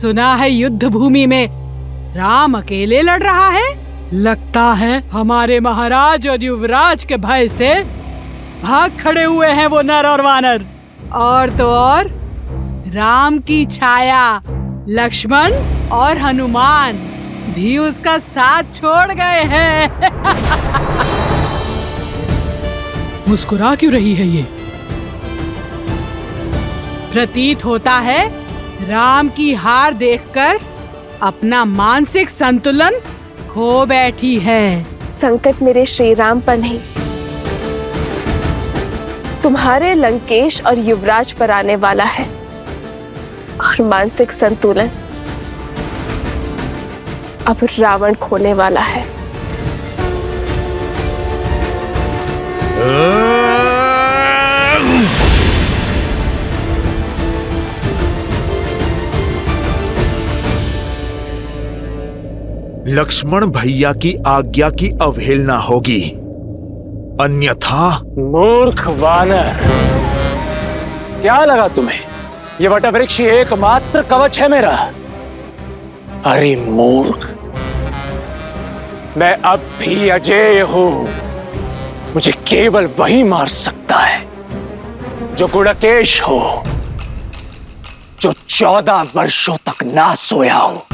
सुना है युद्ध भूमि में राम अकेले लड़ रहा है। लगता है हमारे महाराज और युवराज के भय से भाग खड़े हुए हैं वो नर और वानर। और तो और राम की छाया लक्ष्मण और हनुमान भी उसका साथ छोड़ गए हैं। मुस्कुरा क्यों रही है ये? प्रतीत होता है राम की हार देखकर अपना मानसिक संतुलन खो बैठी है। संकट मेरे श्री राम पर नहीं, तुम्हारे लंकेश और युवराज पर आने वाला है। और मानसिक संतुलन अब रावण खोने वाला है। लक्ष्मण भैया की आज्ञा की अवहेलना होगी, अन्यथा। मूर्ख वानर, क्या लगा तुम्हें ये वटवृक्ष एकमात्र कवच है मेरा? अरे मूर्ख, मैं अब भी अजेय हूं। मुझे केवल वही मार सकता है जो गुणकेश हो, जो 14 वर्षों तक ना सोया हो।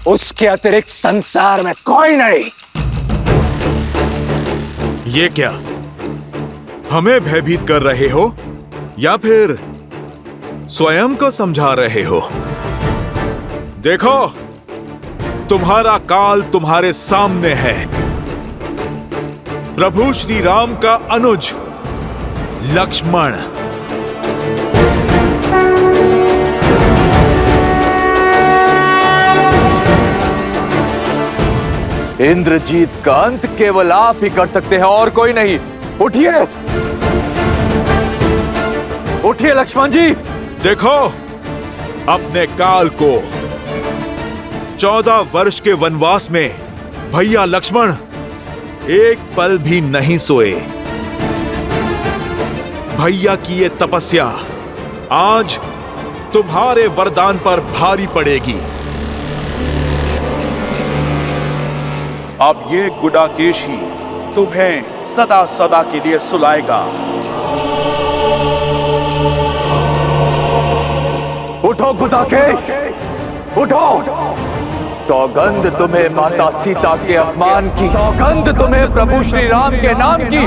उसके अतिरिक्त संसार में कोई नहीं। ये क्या, हमें भयभीत कर रहे हो या फिर स्वयं को समझा रहे हो? देखो, तुम्हारा काल तुम्हारे सामने है। प्रभु श्री राम का अनुज लक्ष्मण। इंद्रजीत का अंत केवल आप ही कर सकते हैं और कोई नहीं। उठिए, उठिए लक्ष्मण जी। देखो, अपने काल को 14 वर्ष के वनवास में भैया लक्ष्मण एक पल भी नहीं सोए। भैया की ये तपस्या आज तुम्हारे वरदान पर भारी पड़ेगी। अब ये गुडाकेश ही तुम्हें सदा सदा के लिए सुलाएगा। उठो गुडाकेश, उठो। सौगंध तुम्हें माता सीता के अपमान की, सौगंध तुम्हें प्रभु श्री राम के नाम की।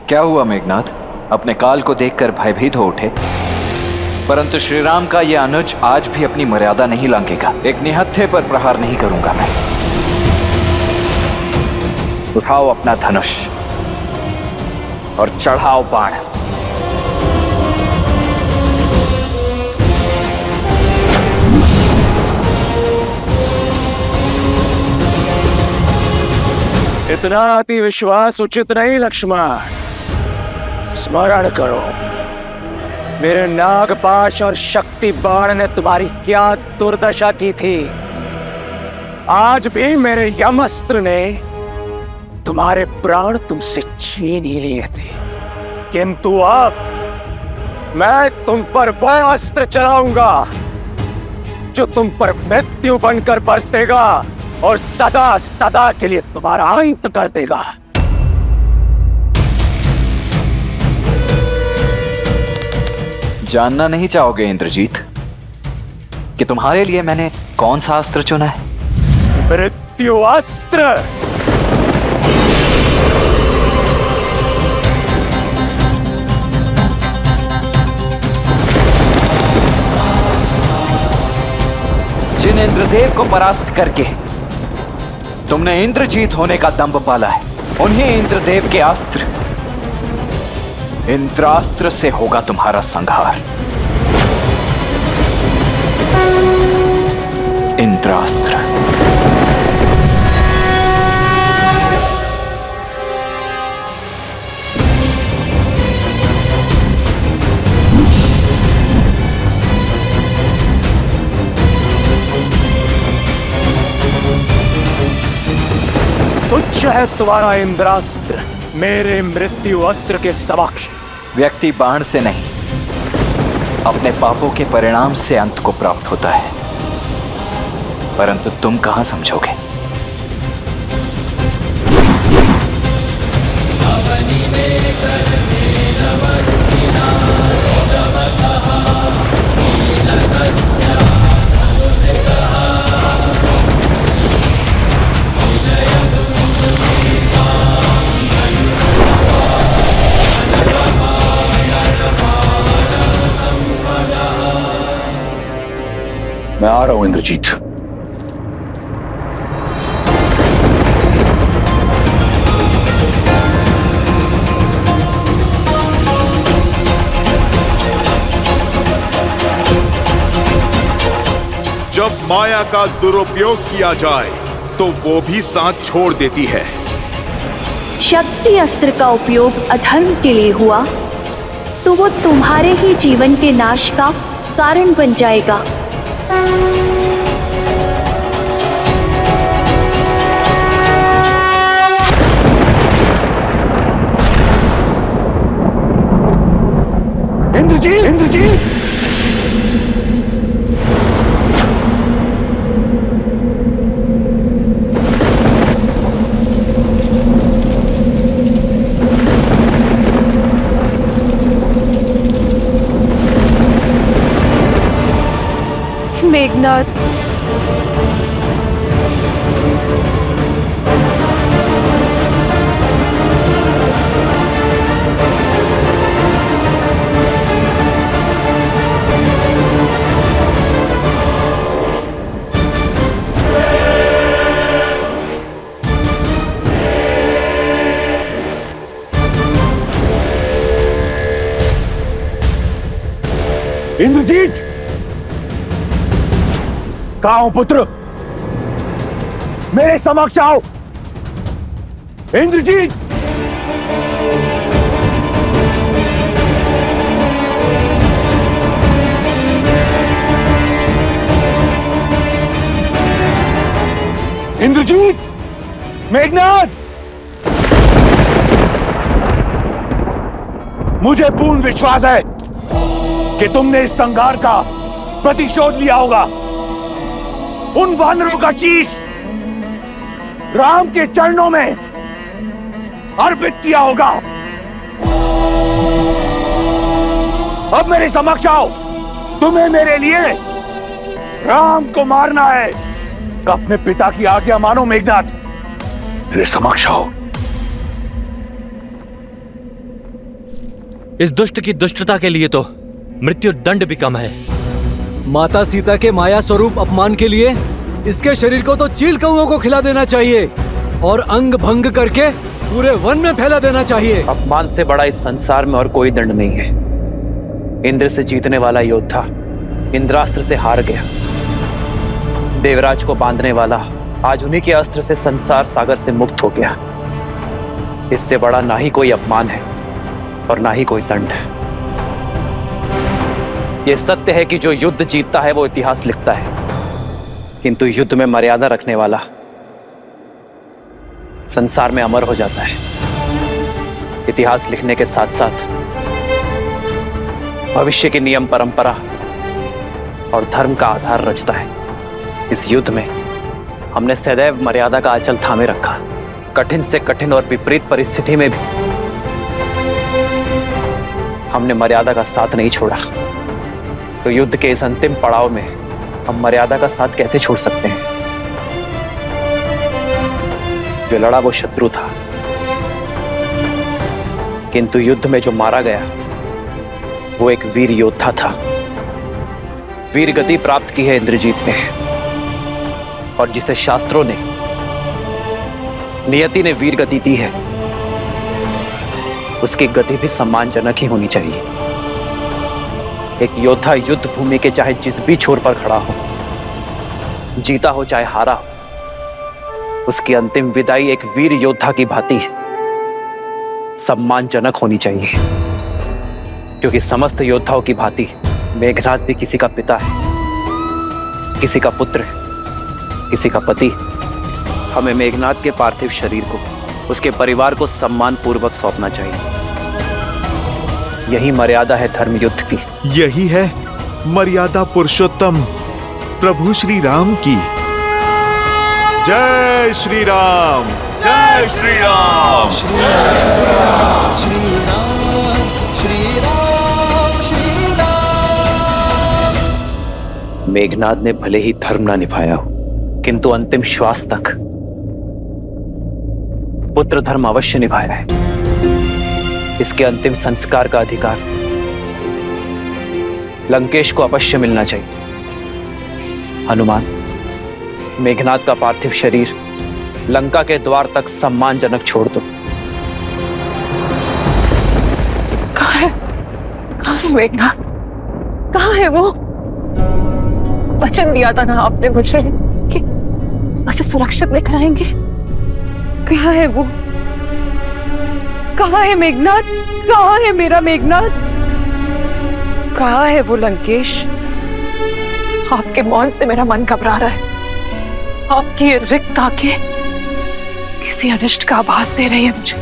क्या हुआ मेघनाथ? अपने काल को देखकर भयभीत हो उठे। परंतु श्री राम का यह अनुज आज भी अपनी मर्यादा नहीं लांघेगा। एक निहत्थे पर प्रहार नहीं करूंगा मैं। उठाओ अपना धनुष और चढ़ाओ बाण। इतना अति विश्वास उचित नहीं लक्ष्मण। स्मरण करो, मेरे नागपाश और शक्ति बाण ने तुम्हारी क्या दुर्दशा की थी। आज भी मेरे यमस्त्र ने तुम्हारे प्राण तुमसे छीन ही लिए थे, किंतु अब मैं तुम पर वह अस्त्र चलाऊंगा जो तुम पर मृत्यु बनकर बरसेगा और सदा सदा के लिए तुम्हारा अंत कर देगा। जानना नहीं चाहोगे इंद्रजीत कि तुम्हारे लिए मैंने कौन सा अस्त्र चुना है? मृत्यु अस्त्र। जिन इंद्रदेव को परास्त करके तुमने इंद्रजीत होने का दंभ पाला है, उन्हीं इंद्रदेव के अस्त्र इंद्रास्त्र से होगा तुम्हारा संहार। इंद्रास्त्र। तुच्छ है तुम्हारा इंद्रास्त्र मेरे मृत्यु अस्त्र के समक्ष। व्यक्ति बाण से नहीं, अपने पापों के परिणाम से अंत को प्राप्त होता है, परंतु तुम कहां समझोगे। मैं आ रहा हूं इंद्रजीत। जब माया का दुरुपयोग किया जाए तो वो भी साथ छोड़ देती है। शक्ति अस्त्र का उपयोग अधर्म के लिए हुआ तो वो तुम्हारे ही जीवन के नाश का कारण बन जाएगा। इंद्रजीत, इंद्रजीत! मेघनाथ, इंद्रजीत! कहां हो पुत्र? मेरे समक्ष आओ। इंद्रजीत! इंद्रजीत! मेघनाथ! मुझे पूर्ण विश्वास है कि तुमने इस संघार का प्रतिशोध लिया होगा। उन वानरों का शीश राम के चरणों में अर्पित किया होगा। अब मेरे समक्ष आओ। तुम्हें मेरे लिए राम को मारना है। अपने पिता की आज्ञा मानो मेघनाथ। मेरे समक्ष आओ। इस दुष्ट की दुष्टता के लिए तो मृत्यु दंड भी कम है। माता सीता के माया स्वरूप अपमान के लिए इसके शरीर को तो चील कौओं को खिला देना चाहिए और अंग भंग करके पूरे वन में फैला देना चाहिए। अपमान से बड़ा इस संसार में और कोई दंड नहीं है। इंद्र से जीतने वाला योद्धा इंद्रास्त्र से हार गया। देवराज को बांधने वाला आज उन्हीं के अस्त्र से संसार सागर से मुक्त हो गया। इससे बड़ा ना ही कोई अपमान है और ना ही कोई दंड है। ये सत्य है कि जो युद्ध जीतता है वो इतिहास लिखता है, किंतु युद्ध में मर्यादा रखने वाला संसार में अमर हो जाता है। इतिहास लिखने के साथ साथ भविष्य के नियम, परंपरा और धर्म का आधार रचता है। इस युद्ध में हमने सदैव मर्यादा का आंचल थामे रखा। कठिन से कठिन और विपरीत परिस्थिति में भी हमने मर्यादा का साथ नहीं छोड़ा। तो युद्ध के इस अंतिम पड़ाव में हम मर्यादा का साथ कैसे छोड़ सकते हैं? जो लड़ा वो शत्रु था, किंतु युद्ध में जो मारा गया वो एक वीर योद्धा था। वीर गति प्राप्त की है इंद्रजीत ने, और जिसे शास्त्रों ने, नियति ने वीर गति दी है उसकी गति भी सम्मानजनक ही होनी चाहिए। एक योद्धा युद्ध भूमि के चाहे जिस भी छोर पर खड़ा हो, जीता हो चाहे हारा हो, उसकी अंतिम विदाई एक वीर योद्धा की भांति सम्मानजनक होनी चाहिए। क्योंकि समस्त योद्धाओं की भांति मेघनाद भी किसी का पिता है, किसी का पुत्र है, किसी का पति। हमें मेघनाद के पार्थिव शरीर को उसके परिवार को सम्मान पूर्वक सौंपना चाहिए। यही मर्यादा है धर्म युद्ध की। यही है मर्यादा पुरुषोत्तम प्रभु श्री राम की। जय श्री राम, जय श्री राम, श्री राम, श्री राम, श्री राम, श्री राम। मेघनाद ने भले ही धर्म ना निभाया हो, किंतु अंतिम श्वास तक पुत्र धर्म अवश्य निभाया है। इसके अंतिम संस्कार का अधिकार लंकेश को अवश्य मिलना चाहिए। हनुमान, मेघनाद का पार्थिव शरीर लंका के द्वार तक सम्मानजनक छोड़ दो। कहाँ है मेघनाद? कहाँ है वो? वचन दिया था ना आपने मुझे कि उसे सुरक्षित लेकर आएंगे। कहाँ है वो? कहाँ है मेघनाद? कहाँ है मेरा मेघनाद? कहाँ है वो लंकेश? आपके मौन से मेरा मन घबरा रहा है। आपकी रिक्त आंखें किसी अनिष्ट का आभास दे रही है मुझे।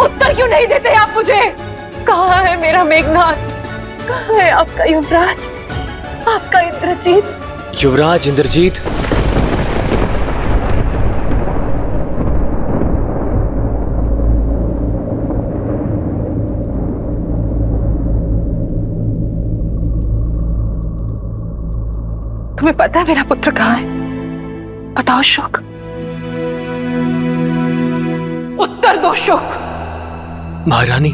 उत्तर क्यों नहीं देते आप मुझे? कहाँ है मेरा मेघनाद? कहाँ है आपका युवराज, आपका इंद्रजीत? युवराज इंद्रजीत, तुम्हें पता है मेरा पुत्र कहाँ है? बताओ शुक, उत्तर दो शुक। महारानी,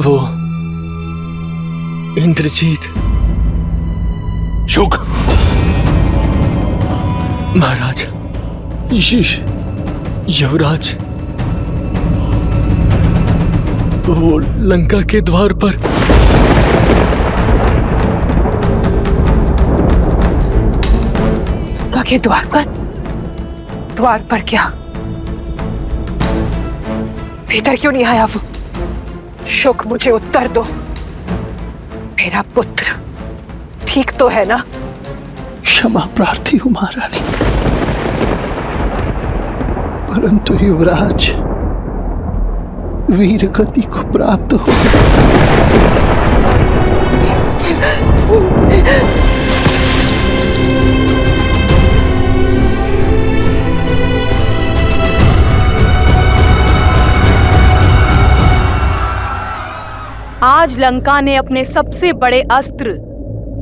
वो इंद्रजीत। शुक, महाराज, युवराज, वो लंका के द्वार पर। लंका के द्वार पर? द्वार पर क्या? भीतर क्यों नहीं आया वो? शुक, मुझे उत्तर दो। मेरा पुत्र ठीक तो है ना? क्षमा प्रार्थी हूं महारानी, परंतु युवराज वीर गति को प्राप्त हो। आज लंका ने अपने सबसे बड़े अस्त्र,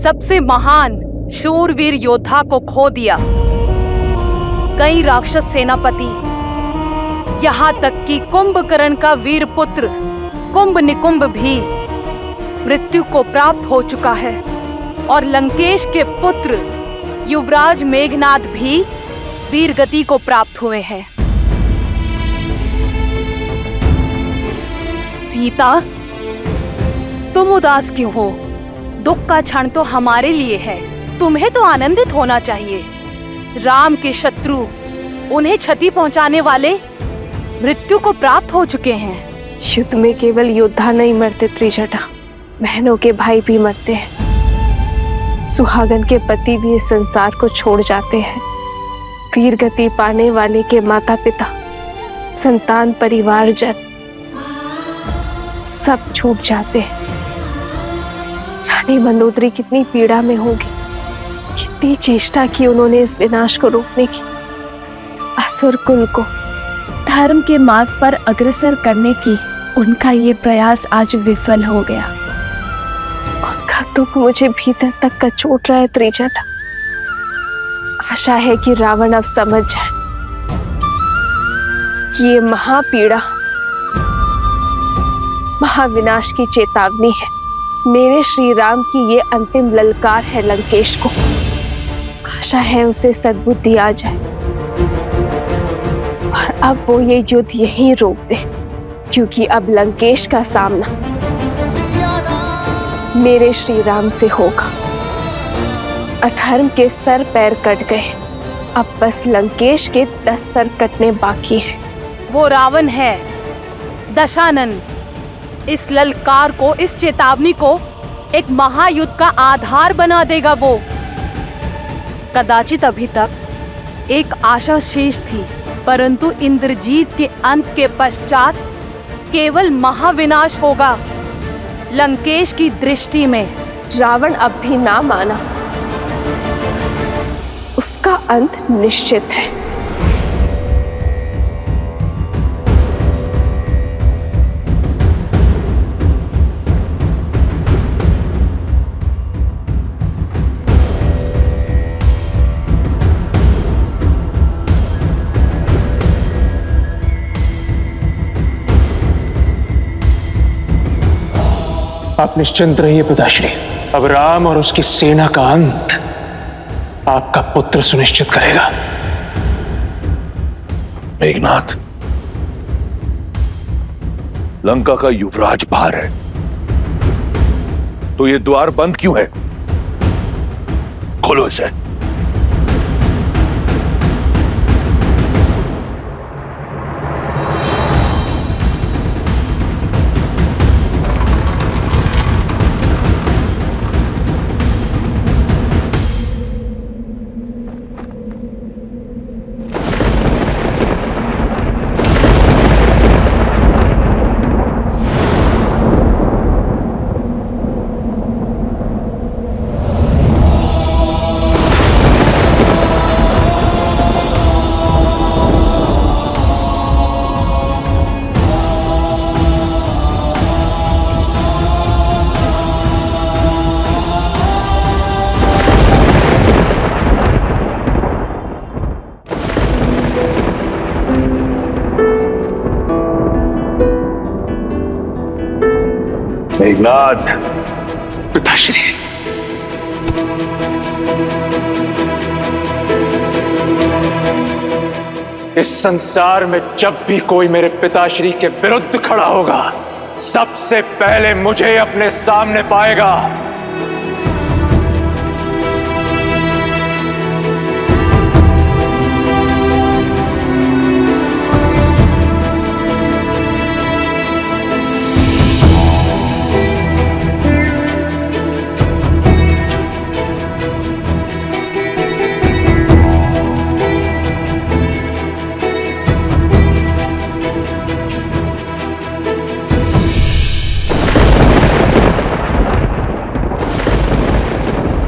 सबसे महान शूरवीर योद्धा को खो दिया। कई राक्षस सेनापति, यहाँ तक कि कुंभकर्ण का वीर पुत्र कुंभ निकुंभ भी मृत्यु को प्राप्त हो चुका है और लंकेश के पुत्र युवराज मेघनाद भी वीर गति को प्राप्त हुए हैं। सीता, तुम उदास क्यों हो? दुख का क्षण तो हमारे लिए है, तुम्हें तो आनंदित होना चाहिए। राम के शत्रु, उन्हें क्षति पहुंचाने वाले मृत्यु को प्राप्त हो चुके हैं। युद्ध में केवल योद्धा नहीं मरते त्रिजटा, बहनों के भाई भी मरते हैं। सुहागन के पति भी इस संसार को छोड़ जाते हैं। वीर गति पाने वाले के माता पिता, संतान, परिवार जन सब छूट जाते हैं। रानी मंदोदरी कितनी पीड़ा में होगी, कितनी चेष्टा की उन्होंने इस विनाश को रोकने की। असुर कुल को धर्म के मार्ग पर अग्रसर करने की उनका ये प्रयास आज विफल हो गया। उनका दुख मुझे भीतर तक कचोट रहा है त्रिजटा। आशा है कि रावण अब समझ जाए कि ये महापीड़ा महाविनाश की चेतावनी है। मेरे श्री राम की ये अंतिम ललकार है लंकेश को। आशा है उसे सद्बुद्धि आ जाए और अब वो ये युद्ध यहीं रोक दे, क्योंकि अब लंकेश का सामना मेरे श्री राम से होगा। अधर्म के सर पैर कट गए, अब बस लंकेश के 10 सर कटने बाकी हैं। वो रावण है दशानन। इस ललकार को, इस चेतावनी को एक महायुद्ध का आधार बना देगा वो। कदाचित अभी तक एक आशा शेष थी, परंतु इंद्रजीत के अंत के पश्चात केवल महाविनाश होगा। लंकेश की दृष्टि में रावण अब भी ना माना, उसका अंत निश्चित है। आप निश्चिंत रहिए पिताश्री, अब राम और उसकी सेना का अंत आपका पुत्र सुनिश्चित करेगा। मेघनाथ, लंका का युवराज बाहर है, तो ये द्वार बंद क्यों है? खोलो इसे। मेघनाथ, पिताश्री, इस संसार में जब भी कोई मेरे पिताश्री के विरुद्ध खड़ा होगा, सबसे पहले मुझे अपने सामने पाएगा।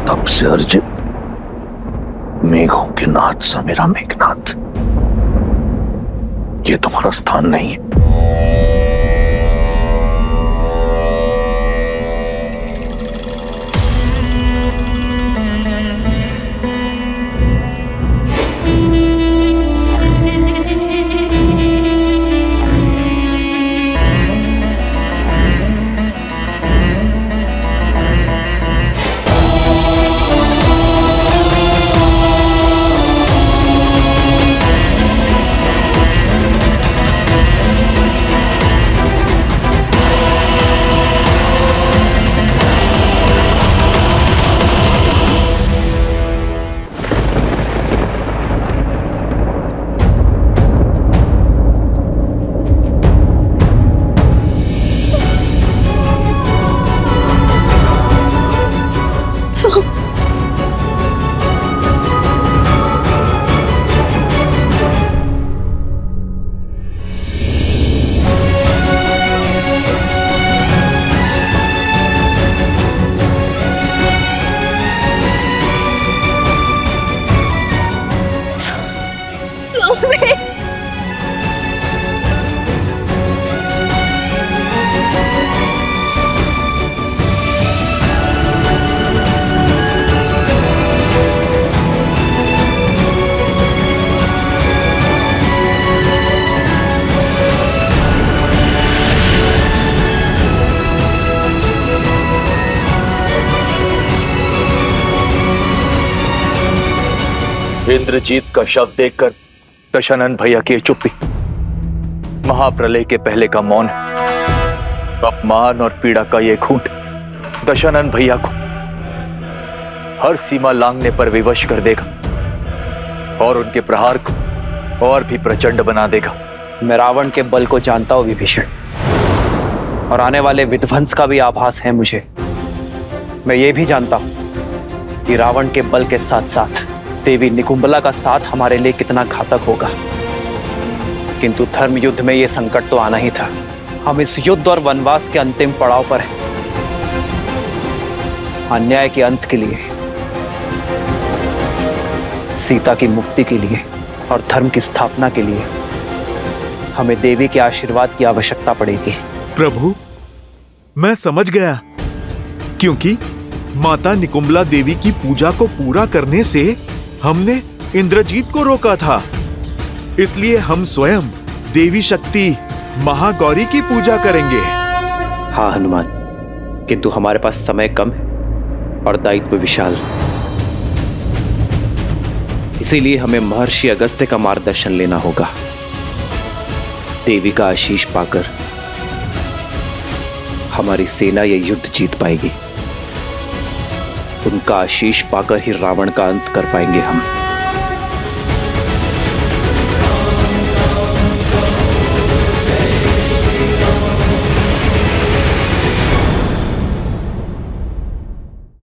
तब से अर्जित मेघों के नाथ सा मेरा मेघनाथ, ये तुम्हारा स्थान नहीं है। इंद्रजीत का शव देखकर दशानन भैया की चुप्पी। महाप्रलय के पहले का मौन, अपमान और पीड़ा का ये घूंट दशानन भैया को हर सीमा लांघने पर विवश कर देगा और उनके प्रहार को और भी प्रचंड बना देगा। मैं रावण के बल को जानता हूं विभीषण, और आने वाले विध्वंस का भी आभास है मुझे। मैं ये भी जानता हूं कि रावण के बल के साथ साथ देवी निकुंबला का साथ हमारे लिए कितना घातक होगा। किंतु धर्म युद्ध में यह संकट तो आना ही था। हम इस युद्ध और वनवास के अंतिम पड़ाव पर हैं। अन्याय के अंत के लिए, सीता की मुक्ति के लिए और धर्म की स्थापना के लिए हमें देवी के आशीर्वाद की आवश्यकता पड़ेगी। प्रभु, मैं समझ गया, क्योंकि माता निकुंबला देवी की पूजा को पूरा करने से हमने इंद्रजीत को रोका था। इसलिए हम स्वयं देवी शक्ति महागौरी की पूजा करेंगे। हाँ हनुमान, किंतु हमारे पास समय कम है और दायित्व विशाल। इसीलिए हमें महर्षि अगस्त्य का मार्गदर्शन लेना होगा। देवी का आशीष पाकर हमारी सेना ये युद्ध जीत पाएगी। उनका आशीष पाकर ही रावण का अंत कर पाएंगे हम।